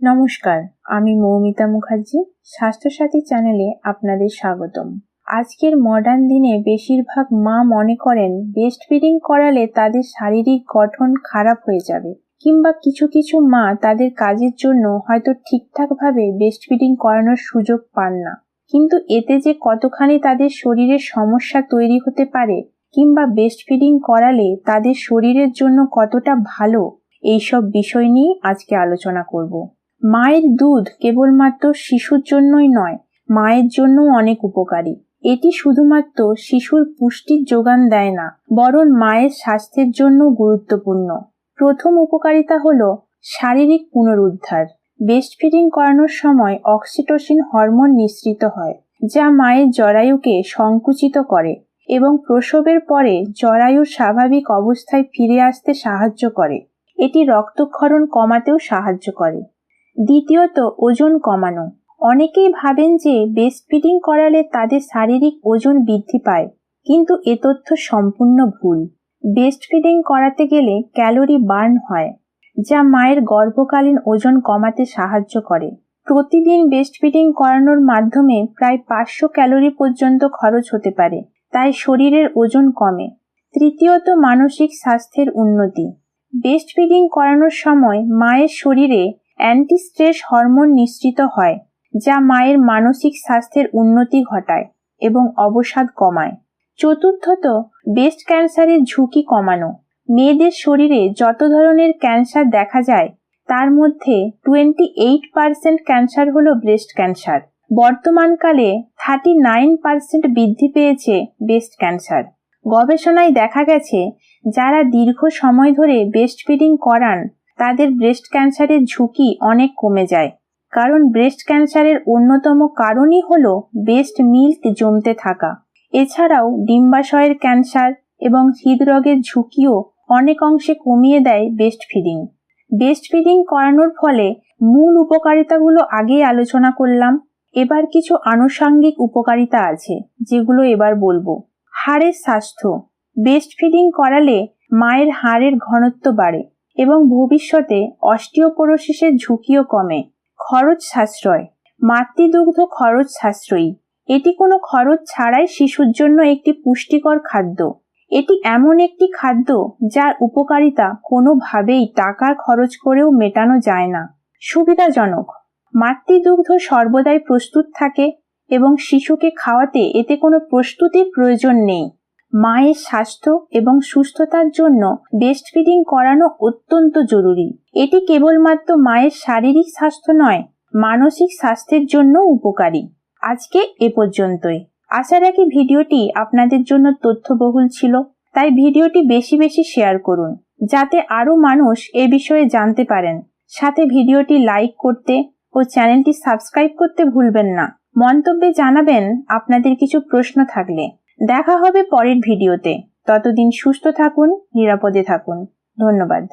নমস্কার, আমি মৌমিতা মুখার্জি। স্বাস্থ্যসাথী চ্যানেলে আপনাদের স্বাগতম। আজকের মডার্ন দিনে বেশিরভাগ মা মনে করেন ব্রেস্ট ফিডিং করালে তাদের শারীরিক গঠন খারাপ হয়ে যাবে, কিংবা কিছু কিছু মা তাদের কাজের জন্য হয়তো ঠিকঠাকভাবে ব্রেস্ট ফিডিং করানোর সুযোগ পান না। কিন্তু এতে যে কতখানি তাদের শরীরের সমস্যা তৈরি হতে পারে, কিংবা ব্রেস্ট ফিডিং করালে তাদের শরীরের জন্য কতটা ভালো, এইসব বিষয় নিয়ে আজকে আলোচনা করব। মায়ের দুধ কেবলমাত্র শিশুর জন্যই নয়, মায়ের জন্যও অনেক উপকারী। এটি শুধুমাত্র শিশুর পুষ্টির যোগান দেয় না, বরং মায়ের স্বাস্থ্যের জন্য গুরুত্বপূর্ণ। প্রথম উপকারিতা হলো শারীরিক পুনরুদ্ধার। ব্রেস্ট ফিডিং করানোর সময় অক্সিটোসিন হরমোন নিঃসৃত হয়, যা মায়ের জরায়ুকে সংকুচিত করে এবং প্রসবের পরে জরায়ুর স্বাভাবিক অবস্থায় ফিরে আসতে সাহায্য করে। এটি রক্তক্ষরণ কমাতেও সাহায্য করে। দ্বিতীয়ত, ওজন কমানো। অনেকেই ভাবেন যে ব্রেস্ট ফিডিং করালে তাদের শারীরিক ওজন বৃদ্ধি পায়, কিন্তু এ তথ্য সম্পূর্ণ ভুল। ব্রেস্ট ফিডিং করাতে গেলে ক্যালোরি বার্ন হয়, যা মায়ের গর্ভকালীন ওজন কমাতে সাহায্য করে। প্রতিদিন ব্রেস্ট ফিডিং করানোর মাধ্যমে প্রায় 500 ক্যালোরি পর্যন্ত খরচ হতে পারে, তাই শরীরের ওজন কমে। তৃতীয়ত, মানসিক স্বাস্থ্যের উন্নতি। ব্রেস্ট ফিডিং করানোর সময় মায়ের শরীরে অ্যান্টি স্ট্রেস হরমোন নিঃসৃত হয়, যা মায়ের মানসিক স্বাস্থ্যের উন্নতি ঘটায় এবং অবসাদ কমায়। চতুর্থত, ব্রেস্ট ক্যান্সারের ঝুঁকি কমানো। মেয়েদের শরীরে যত ধরনের ক্যান্সার দেখা যায়, তার মধ্যে 28% ক্যান্সার হলো ব্রেস্ট ক্যান্সার। বর্তমানকালে 39% বৃদ্ধি পেয়েছে ব্রেস্ট ক্যান্সার। গবেষণায় দেখা গেছে, যারা দীর্ঘ সময় ধরে ব্রেস্ট ফিডিং করান তাদের ব্রেস্ট ক্যান্সারের ঝুঁকি অনেক কমে যায়, কারণ ব্রেস্ট ক্যান্সারের অন্যতম কারণই হলো ব্রেস্ট মিল্ক জমতে থাকা। এছাড়াও ডিম্বাশয়ের ক্যান্সার এবং হৃদরোগের ঝুঁকিও অনেক অংশে কমিয়ে দেয় ব্রেস্ট ফিডিং। ব্রেস্ট ফিডিং করানোর ফলে মূল উপকারিতাগুলো আগেই আলোচনা করলাম। এবার কিছু আনুষঙ্গিক উপকারিতা আছে, যেগুলো এবার বলবো। হাড়ের স্বাস্থ্য। ব্রেস্ট ফিডিং করালে মায়ের হাড়ের ঘনত্ব বাড়ে এবং ভবিষ্যতে অস্টিওপোরোসিসের ঝুঁকিও কমে। খরচ সাশ্রয়। মাতৃদুগ্ধ খরচ সাশ্রয়ী। এটি কোনো খরচ ছাড়াই শিশুর জন্য একটি পুষ্টিকর খাদ্য। এটি এমন একটি খাদ্য যার উপকারিতা কোনোভাবেই টাকার খরচ করেও মেটানো যায় না। সুবিধাজনক। মাতৃদুগ্ধ সর্বদাই প্রস্তুত থাকে এবং শিশুকে খাওয়াতে এতে কোনো প্রস্তুতির প্রয়োজন নেই। মায়ের স্বাস্থ্য এবং সুস্থতার জন্য ব্রেস্ট ফিডিং করানো অত্যন্ত জরুরি। এটি কেবলমাত্র মায়ের শারীরিক স্বাস্থ্য নয়, মানসিক স্বাস্থ্যের জন্য উপকারী। আজকে এ পর্যন্তই। আশা রাখি ভিডিওটি আপনাদের জন্য তথ্যবহুল ছিল, তাই ভিডিওটি বেশি বেশি শেয়ার করুন, যাতে আরো মানুষ এ বিষয়ে জানতে পারেন। সাথে ভিডিওটি লাইক করতে ও চ্যানেলটি সাবস্ক্রাইব করতে ভুলবেন না। মন্তব্যে জানাবেন আপনাদের কিছু প্রশ্ন থাকলে। দেখা হবে পরের ভিডিওতে। ততদিন সুস্থ থাকুন, নিরাপদে থাকুন। ধন্যবাদ।